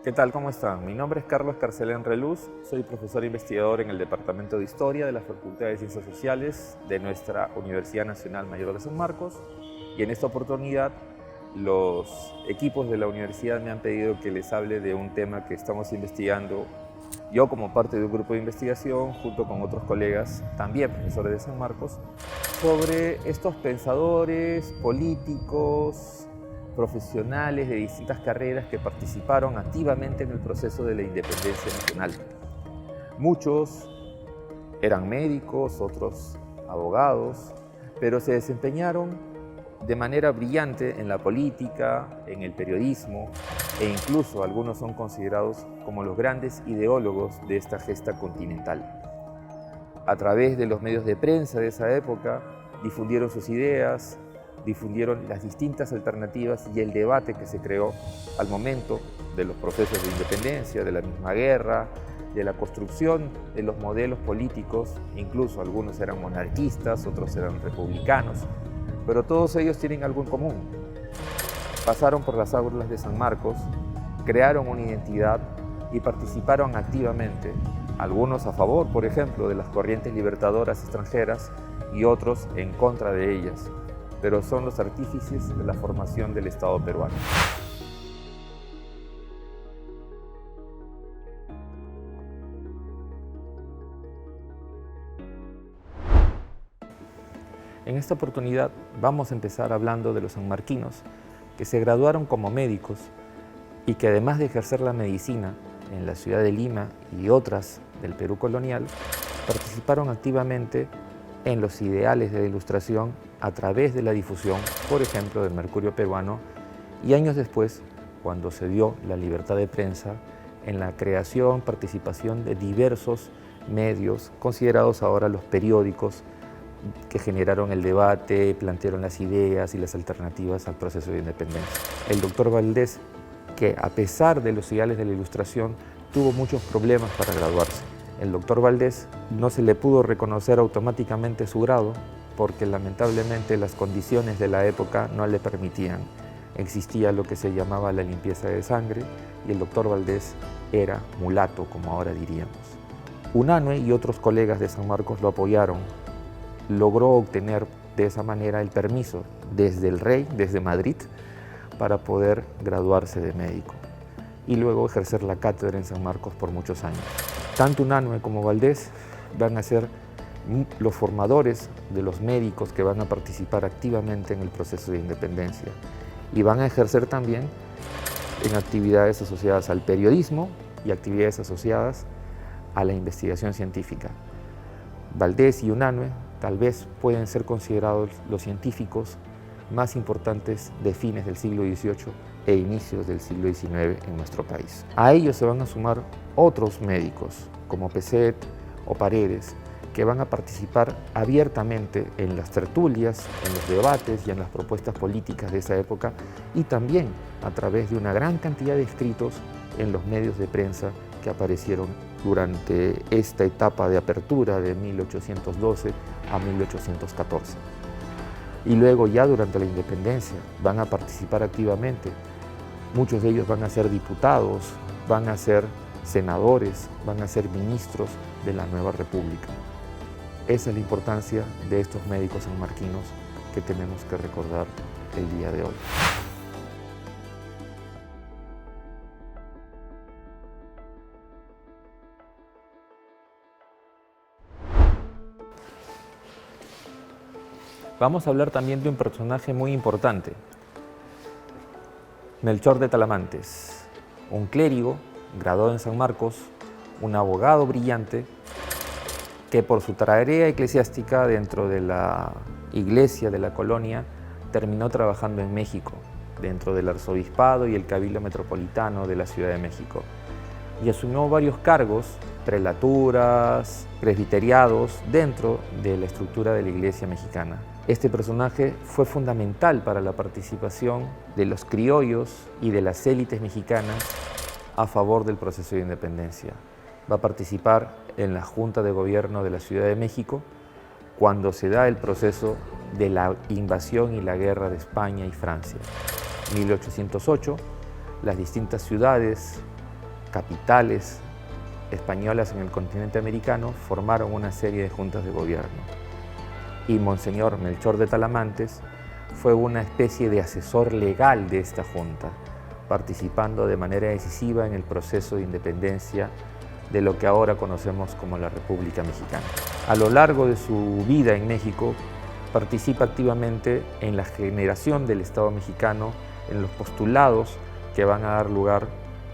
¿Qué tal? ¿Cómo están? Mi nombre es Carlos Carcelén Reluz, soy profesor investigador en el Departamento de Historia de la Facultad de Ciencias Sociales de nuestra Universidad Nacional Mayor de San Marcos, y en esta oportunidad los equipos de la universidad me han pedido que les hable de un tema que estamos investigando yo como parte de un grupo de investigación junto con otros colegas, también profesores de San Marcos, sobre estos pensadores políticos, profesionales de distintas carreras que participaron activamente en el proceso de la independencia nacional. Muchos eran médicos, otros abogados, pero se desempeñaron de manera brillante en la política, en el periodismo, e incluso algunos son considerados como los grandes ideólogos de esta gesta continental. A través de los medios de prensa de esa época, difundieron sus ideas, difundieron las distintas alternativas y el debate que se creó al momento de los procesos de independencia, de la misma guerra, de la construcción de los modelos políticos. Incluso algunos eran monarquistas, otros eran republicanos, pero todos ellos tienen algo en común. Pasaron por las aulas de San Marcos, crearon una identidad y participaron activamente, algunos a favor, por ejemplo, de las corrientes libertadoras extranjeras y otros en contra de ellas, pero son los artífices de la formación del Estado peruano. En esta oportunidad vamos a empezar hablando de los sanmarquinos que se graduaron como médicos y que además de ejercer la medicina en la ciudad de Lima y otras del Perú colonial, participaron activamente en los ideales de la Ilustración a través de la difusión, por ejemplo, del Mercurio peruano, y años después, cuando se dio la libertad de prensa, en la creación, participación de diversos medios, considerados ahora los periódicos, que generaron el debate, plantearon las ideas y las alternativas al proceso de independencia. El doctor Valdés, que a pesar de los ideales de la Ilustración, tuvo muchos problemas para graduarse. El doctor Valdés no se le pudo reconocer automáticamente su grado porque lamentablemente las condiciones de la época no le permitían. Existía lo que se llamaba la limpieza de sangre y el doctor Valdés era mulato, como ahora diríamos. Unanue y otros colegas de San Marcos lo apoyaron. Logró obtener de esa manera el permiso desde el rey, desde Madrid, para poder graduarse de médico y luego ejercer la cátedra en San Marcos por muchos años. Tanto Unanue como Valdés van a ser los formadores de los médicos que van a participar activamente en el proceso de independencia y van a ejercer también en actividades asociadas al periodismo y actividades asociadas a la investigación científica. Valdés y Unanue tal vez pueden ser considerados los científicos más importantes de fines del siglo XVIII e inicios del siglo XIX en nuestro país. A ellos se van a sumar otros médicos como Peset o Paredes, que van a participar abiertamente en las tertulias, en los debates y en las propuestas políticas de esa época, y también a través de una gran cantidad de escritos en los medios de prensa que aparecieron durante esta etapa de apertura de 1812 a 1814. Y luego ya durante la independencia van a participar activamente. Muchos de ellos van a ser diputados, van a ser senadores, van a ser ministros de la nueva república. Esa es la importancia de estos médicos sanmarquinos que tenemos que recordar el día de hoy. Vamos a hablar también de un personaje muy importante, Melchor de Talamantes, un clérigo graduado en San Marcos, un abogado brillante que por su tarea eclesiástica dentro de la iglesia de la colonia terminó trabajando en México, dentro del arzobispado y el cabildo metropolitano de la Ciudad de México, y asumió varios cargos, prelaturas, presbiteriados, dentro de la estructura de la iglesia mexicana. Este personaje fue fundamental para la participación de los criollos y de las élites mexicanas a favor del proceso de independencia. Va a participar en la Junta de Gobierno de la Ciudad de México cuando se da el proceso de la invasión y la guerra de España y Francia. En 1808, las distintas ciudades capitales españolas en el continente americano formaron una serie de juntas de gobierno. Y Monseñor Melchor de Talamantes fue una especie de asesor legal de esta junta, participando de manera decisiva en el proceso de independencia de lo que ahora conocemos como la República Mexicana. A lo largo de su vida en México, participa activamente en la generación del Estado mexicano, en los postulados que van a dar lugar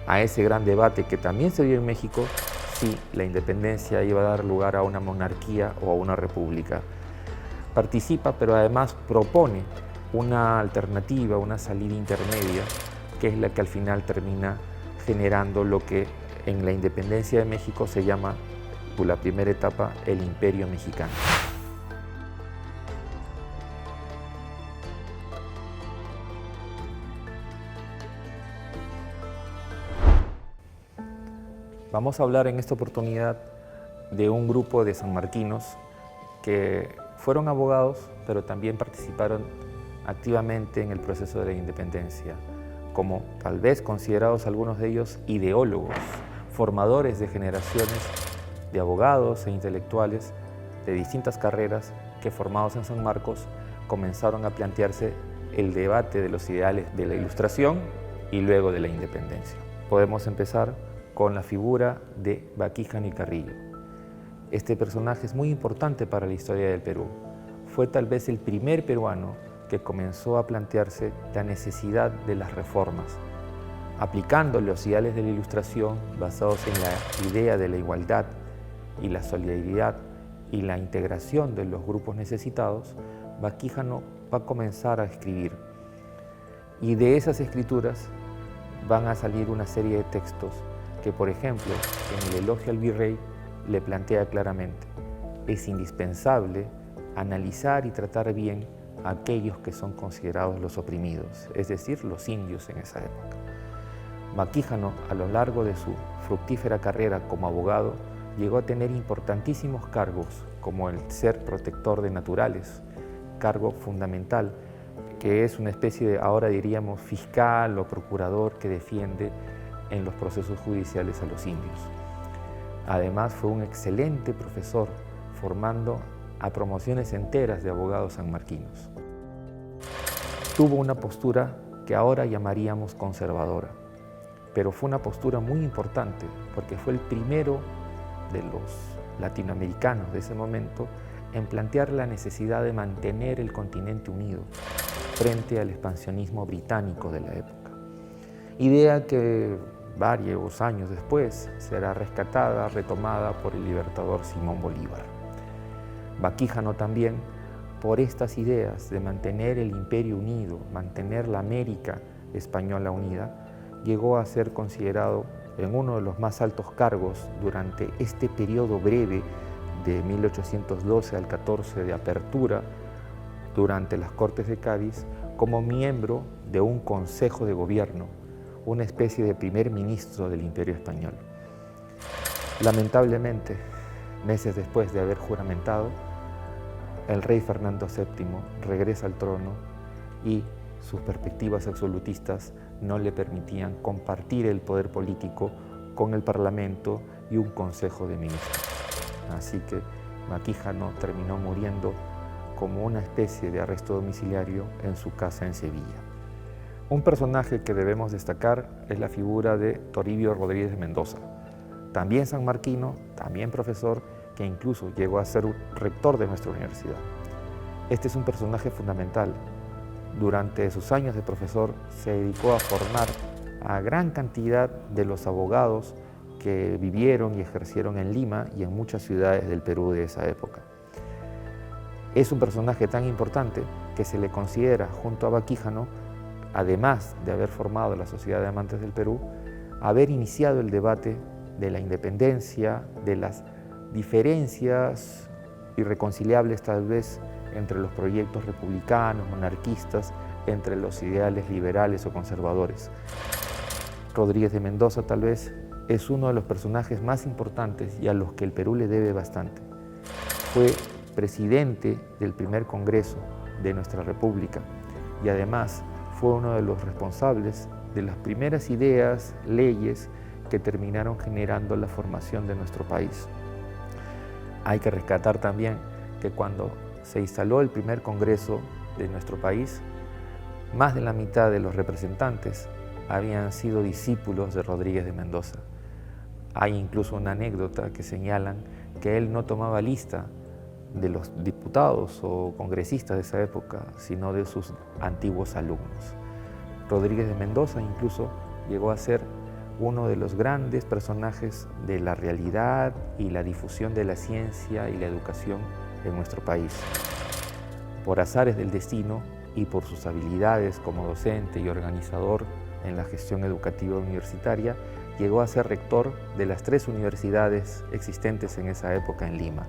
a ese gran debate que también se dio en México, si la independencia iba a dar lugar a una monarquía o a una república. Participa, pero además propone una alternativa, una salida intermedia, que es la que al final termina generando lo que en la independencia de México se llama, por la primera etapa, el Imperio Mexicano. Vamos a hablar en esta oportunidad de un grupo de sanmarquinos que fueron abogados, pero también participaron activamente en el proceso de la independencia, como tal vez considerados algunos de ellos ideólogos, formadores de generaciones de abogados e intelectuales de distintas carreras que, formados en San Marcos, comenzaron a plantearse el debate de los ideales de la Ilustración y luego de la independencia. Podemos empezar con la figura de Baquíjano y Carrillo. Este personaje es muy importante para la historia del Perú. Fue tal vez el primer peruano que comenzó a plantearse la necesidad de las reformas, aplicando los ideales de la Ilustración basados en la idea de la igualdad y la solidaridad y la integración de los grupos necesitados. Baquíjano va a comenzar a escribir, y de esas escrituras van a salir una serie de textos que, por ejemplo, en el Elogio al Virrey le plantea claramente: es indispensable analizar y tratar bien a aquellos que son considerados los oprimidos, es decir, los indios en esa época. Baquíjano, a lo largo de su fructífera carrera como abogado, llegó a tener importantísimos cargos, como el ser protector de naturales, cargo fundamental, que es una especie de, ahora diríamos, fiscal o procurador que defiende en los procesos judiciales a los indios. Además, fue un excelente profesor, formando a promociones enteras de abogados sanmarquinos. Tuvo una postura que ahora llamaríamos conservadora, pero fue una postura muy importante porque fue el primero de los latinoamericanos de ese momento en plantear la necesidad de mantener el continente unido frente al expansionismo británico de la época. Idea que varios años después será rescatada, retomada por el libertador Simón Bolívar. Baquíjano también, por estas ideas de mantener el imperio unido, mantener la América española unida, llegó a ser considerado en uno de los más altos cargos durante este periodo breve de 1812 al 14 de apertura durante las Cortes de Cádiz, como miembro de un consejo de gobierno, una especie de primer ministro del Imperio Español. Lamentablemente, meses después de haber juramentado, el rey Fernando VII regresa al trono y sus perspectivas absolutistas no le permitían compartir el poder político con el Parlamento y un consejo de ministros. Así que Baquíjano terminó muriendo como una especie de arresto domiciliario en su casa en Sevilla. Un personaje que debemos destacar es la figura de Toribio Rodríguez de Mendoza, también sanmarquino, también profesor, que incluso llegó a ser rector de nuestra universidad. Este es un personaje fundamental. Durante sus años de profesor se dedicó a formar a gran cantidad de los abogados que vivieron y ejercieron en Lima y en muchas ciudades del Perú de esa época. Es un personaje tan importante que se le considera, junto a Baquíjano, además de haber formado la Sociedad de Amantes del Perú, haber iniciado el debate de la independencia, de las diferencias irreconciliables tal vez entre los proyectos republicanos, monarquistas, entre los ideales liberales o conservadores. Rodríguez de Mendoza tal vez es uno de los personajes más importantes y a los que el Perú le debe bastante. Fue presidente del primer Congreso de nuestra República y además fue uno de los responsables de las primeras ideas, leyes que terminaron generando la formación de nuestro país. Hay que rescatar también que cuando se instaló el primer Congreso de nuestro país, más de la mitad de los representantes habían sido discípulos de Rodríguez de Mendoza. Hay incluso una anécdota que señalan que él no tomaba lista de los diputados o congresistas de esa época, sino de sus antiguos alumnos. Rodríguez de Mendoza incluso llegó a ser uno de los grandes personajes de la realidad y la difusión de la ciencia y la educación en nuestro país. Por azares del destino y por sus habilidades como docente y organizador en la gestión educativa universitaria, llegó a ser rector de las 3 universidades existentes en esa época en Lima.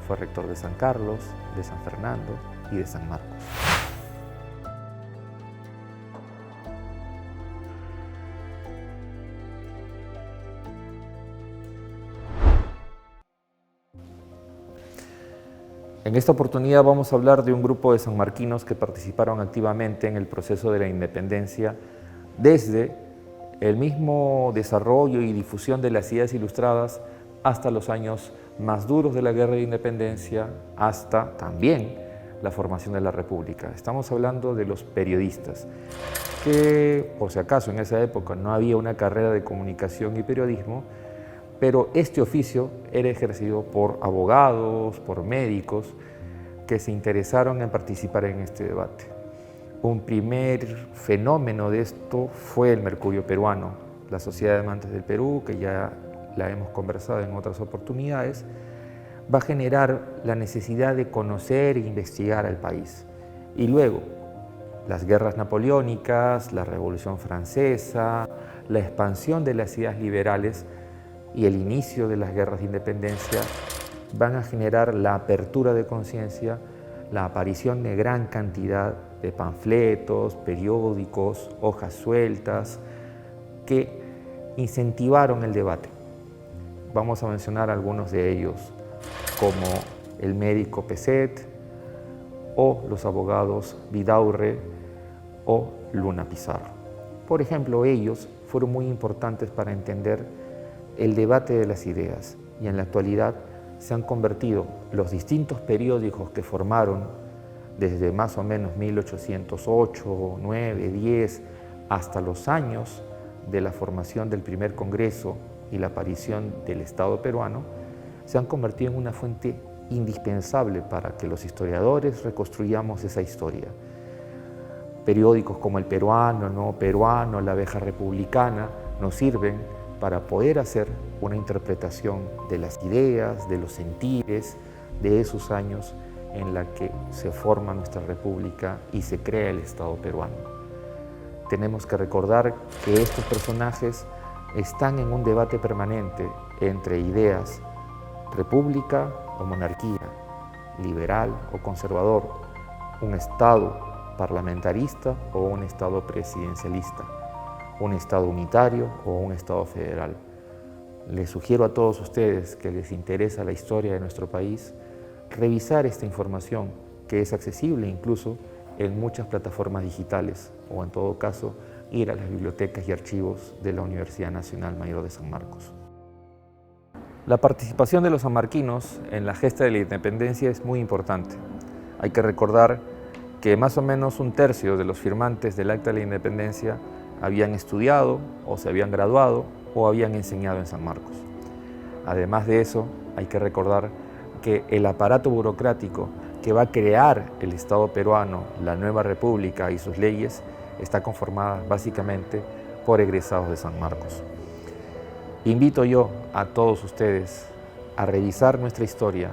Fue rector de San Carlos, de San Fernando y de San Marcos. En esta oportunidad vamos a hablar de un grupo de sanmarquinos que participaron activamente en el proceso de la independencia desde el mismo desarrollo y difusión de las ideas ilustradas hasta los años más duros de la Guerra de Independencia, hasta también la formación de la República. Estamos hablando de los periodistas, que por si acaso en esa época no había una carrera de comunicación y periodismo, pero este oficio era ejercido por abogados, por médicos, que se interesaron en participar en este debate. Un primer fenómeno de esto fue el Mercurio Peruano, la Sociedad de Amantes del Perú, que ya la hemos conversado en otras oportunidades, va a generar la necesidad de conocer e investigar al país. Y luego, las guerras napoleónicas, la Revolución Francesa, la expansión de las ideas liberales y el inicio de las guerras de independencia van a generar la apertura de conciencia, la aparición de gran cantidad de panfletos, periódicos, hojas sueltas, que incentivaron el debate. Vamos a mencionar algunos de ellos, como el médico Peset, o los abogados Vidaurre o Luna Pizarro. Por ejemplo, ellos fueron muy importantes para entender el debate de las ideas, y en la actualidad se han convertido los distintos periódicos que formaron desde más o menos 1808, 9, 10, hasta los años de la formación del primer Congreso y la aparición del Estado peruano, se han convertido en una fuente indispensable para que los historiadores reconstruyamos esa historia. Periódicos como El Peruano, No Peruano, La Abeja Republicana nos sirven para poder hacer una interpretación de las ideas, de los sentires de esos años en la que se forma nuestra república y se crea el Estado peruano. Tenemos que recordar que estos personajes están en un debate permanente entre ideas república o monarquía, liberal o conservador, un Estado parlamentarista o un Estado presidencialista, un Estado unitario o un Estado federal. Les sugiero a todos ustedes que les interesa la historia de nuestro país, revisar esta información que es accesible incluso en muchas plataformas digitales o en todo caso ir a las bibliotecas y archivos de la Universidad Nacional Mayor de San Marcos. La participación de los sanmarquinos en la gesta de la independencia es muy importante. Hay que recordar que más o menos 1/3 de los firmantes del Acta de la Independencia habían estudiado o se habían graduado o habían enseñado en San Marcos. Además de eso, hay que recordar que el aparato burocrático que va a crear el Estado peruano, la nueva república y sus leyes, está conformada básicamente por egresados de San Marcos. Invito yo a todos ustedes a revisar nuestra historia,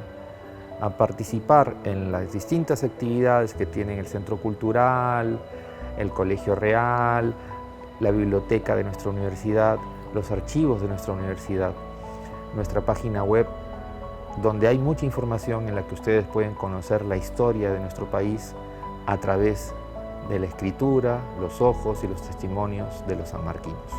a participar en las distintas actividades que tienen el Centro Cultural, el Colegio Real, la biblioteca de nuestra universidad, los archivos de nuestra universidad, nuestra página web, donde hay mucha información en la que ustedes pueden conocer la historia de nuestro país a través de la escritura, los ojos y los testimonios de los sanmarquinos.